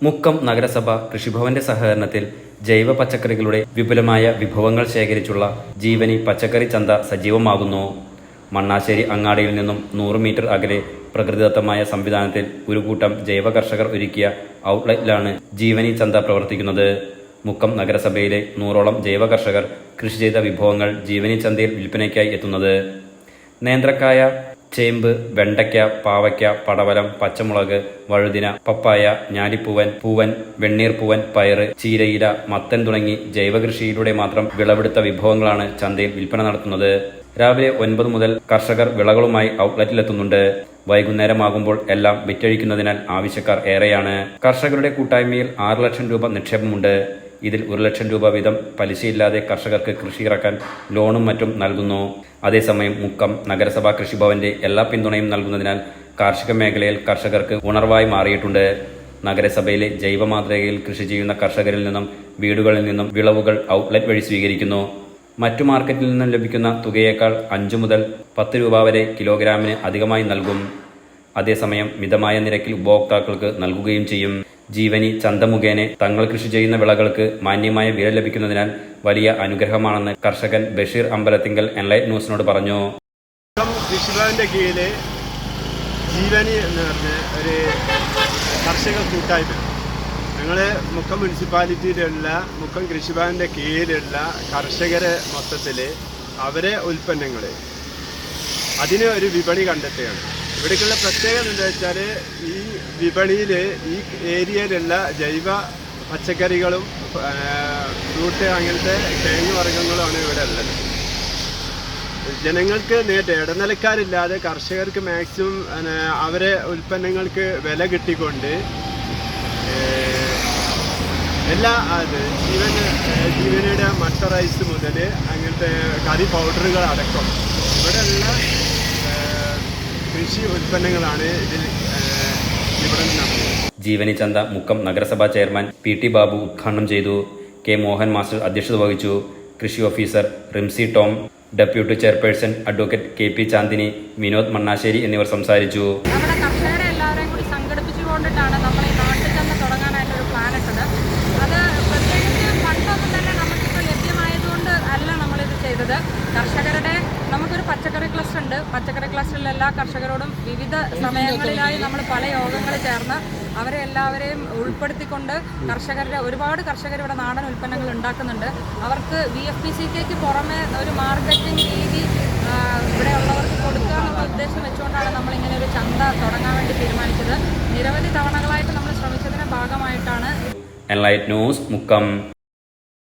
മുക്കം നഗരസഭ കൃഷിഭവന്റെ സഹകരണത്തിൽ ജൈവ പച്ചക്കറികളുടെ വിപുലമായ വിഭവങ്ങൾ ശേഖരിച്ചുള്ള ജീവനി പച്ചക്കറി ചന്ത സജീവമാകുന്നു. മണ്ണാശ്ശേരി അങ്ങാടിയിൽ നിന്നും 100 മീറ്റർ അകലെ പ്രകൃതിദത്തമായ സംവിധാനത്തിൽ ഒരു കൂട്ടം ജൈവ കർഷകർ ഒരുക്കിയ ഔട്ട്ലെറ്റിലാണ് ജീവനി ചന്ത പ്രവർത്തിക്കുന്നത്. മുക്കം നഗരസഭയിലെ 100ഓളം ജൈവ കർഷകർ കൃഷി ചെയ്ത വിഭവങ്ങൾ ജീവനി ചന്തയിൽ വിൽപ്പനയ്ക്കായി എത്തുന്നത്. നേന്ത്രക്കായ, ചേമ്പ്, വെണ്ടയ്ക്ക, പാവയ്ക്ക, പടവലം, പച്ചമുളക്, വഴുതിന, പപ്പായ, ഞാലിപ്പൂവൻ, പൂവൻ, വെണ്ണീർപ്പൂവൻ, പയറ്, ചീരയില, മത്തൻ തുടങ്ങി ജൈവകൃഷിയിലൂടെ മാത്രം വിളവെടുത്ത വിഭവങ്ങളാണ് ചന്തയിൽ വിൽപ്പന നടത്തുന്നത്. രാവിലെ 9 മുതൽ കർഷകർ വിളകളുമായി ഔട്ട്ലെറ്റിലെത്തുന്നുണ്ട്. വൈകുന്നേരമാകുമ്പോൾ എല്ലാം വിറ്റഴിക്കുന്നതിനാൽ ആവശ്യക്കാർ ഏറെയാണ്. കർഷകരുടെ കൂട്ടായ്മയിൽ 6 ലക്ഷം രൂപ നിക്ഷേപമുണ്ട്. ഇതിൽ 1 ലക്ഷം രൂപ വീതം പലിശയില്ലാതെ കർഷകർക്ക് കൃഷി ഇറക്കാൻ ലോണും മറ്റും നൽകുന്നു. അതേസമയം മുക്കം നഗരസഭാ കൃഷിഭവന്റെ എല്ലാ പിന്തുണയും നൽകുന്നതിനാൽ കാർഷിക മേഖലയിൽ കർഷകർക്ക് ഉണർവായി മാറിയിട്ടുണ്ട്. നഗരസഭയിലെ ജൈവ മാതൃകയിൽ കൃഷി ചെയ്യുന്ന കർഷകരിൽ നിന്നും വീടുകളിൽ നിന്നും വിളവുകൾ ഔട്ട്ലെറ്റ് വഴി സ്വീകരിക്കുന്നു. മറ്റു മാർക്കറ്റിൽ നിന്നും ലഭിക്കുന്ന തുകയേക്കാൾ 5 മുതൽ 10 രൂപ വരെ കിലോഗ്രാമിന് അധികമായി നൽകും. അതേസമയം മിതമായ നിരക്കിൽ ഉപഭോക്താക്കൾക്ക് നൽകുകയും ചെയ്യും. ജീവനി ചന്ത മുഖേന തങ്ങൾ കൃഷി ചെയ്യുന്ന വിളകൾക്ക് മാന്യമായ വില ലഭിക്കുന്നതിനാൽ വലിയ അനുഗ്രഹമാണെന്ന് കർഷകൻ ബഷീർ അമ്പലത്തിങ്കൽ എൻലൈറ്റ് ന്യൂസിനോട് പറഞ്ഞു. കൃഷിഭവന്റെ കീഴില് ജീവനി എന്ന് പറഞ്ഞ ഒരു കർഷക കൂട്ടായ്മ ഞങ്ങള് മുക്കം മുനിസിപ്പാലിറ്റിയിലുള്ള മുക്കം കൃഷിഭവന്റെ കീഴിലുള്ള കർഷകരെ മൊത്തത്തില് അവരെ ഉൽപ്പന്നങ്ങള് അതിന് ഒരു വിപണി കണ്ടെത്തുകയാണ്. ഇവിടേക്കുള്ള പ്രത്യേകത എന്താ വെച്ചാൽ ഈ വിപണിയിൽ ഈ ഏരിയയിലുള്ള ജൈവ പച്ചക്കറികളും ഫ്രൂട്ട് അങ്ങനത്തെ കിഴങ്ങ് വർഗ്ഗങ്ങളുമാണ് ഇവിടെ ഉള്ളത്. ജനങ്ങൾക്ക് നേരിട്ട് ഇടനിലക്കാരില്ലാതെ കർഷകർക്ക് മാക്സിമം അവരെ ഉൽപ്പന്നങ്ങൾക്ക് വില കിട്ടിക്കൊണ്ട് എല്ലാ ജീവനയുടെ മട്ട റൈസ് മുതൽ അങ്ങനത്തെ കറി പൗഡറുകൾ അടക്കം ഇവിടെയുള്ള കൃഷി ഉൽപ്പന്നങ്ങളാണ് ഇതിൽ ഇവിടെ നടത്തുന്നത്. ജീവനി ചന്ത മുക്കം നഗരസഭാ ചെയർമാൻ PT ബാബു ഉദ്ഘാടനം ചെയ്തു. K മോഹൻ മാസ്റ്റർ അധ്യക്ഷത വഹിച്ചു. കൃഷി officer Rimsy Tom, deputy chairperson advocate KP Chandini, Vinod Mannassery എന്നിവർ സംസാരിച്ചു. നമ്മുടെ കർഷകരെ എല്ലാവരെയും കൂടി സംഘടിപ്പിച്ചുകൊണ്ടിട്ടാണ് നമ്മൾ ഈ നാട്ടുചന്ത തുടങ്ങാനായിട്ടൊരു പ്ലാൻ ഇട്ടത്. അത് പ്രത്യേകിച്ച് ഫണ്ടൊന്നും തന്നെ നമുക്കിപ്പോൾ ലഭ്യമായതുകൊണ്ട് അല്ല നമ്മളിത് ചെയ്തത്. കർഷകരുടെ നമുക്കൊരു പച്ചക്കറി ക്ലസ്റ്റർ ഉണ്ട്. പച്ചക്കറി ക്ലസ്റ്ററിൽ എല്ലാ കർഷകരോടും വിവിധ സമയങ്ങളിലായി നമ്മൾ പല യോഗങ്ങൾ ചേർന്ന് അവരെ എല്ലാവരെയും ഉൾപ്പെടുത്തിക്കൊണ്ട് ഒരുപാട് കർഷകർ ഇവിടെ നാടൻ ഉൽപ്പന്നങ്ങൾ ഉണ്ടാക്കുന്നുണ്ട്. അവർക്ക് VFPCക്ക് പുറമെ ഒരു മാർക്കറ്റിംഗ് രീതി ഇവിടെ ഉള്ളവർക്ക് കൊടുക്കുക എന്നുള്ള ഉദ്ദേശം വെച്ചുകൊണ്ടാണ് നമ്മളിങ്ങനെ ഒരു ചന്ത തുടങ്ങാൻ വേണ്ടി തീരുമാനിച്ചത്. നിരവധി തവണകളായിട്ട് നമ്മൾ ശ്രമിച്ചതിൻ്റെ ഭാഗമായിട്ടാണ്. Enlight news Mukkam.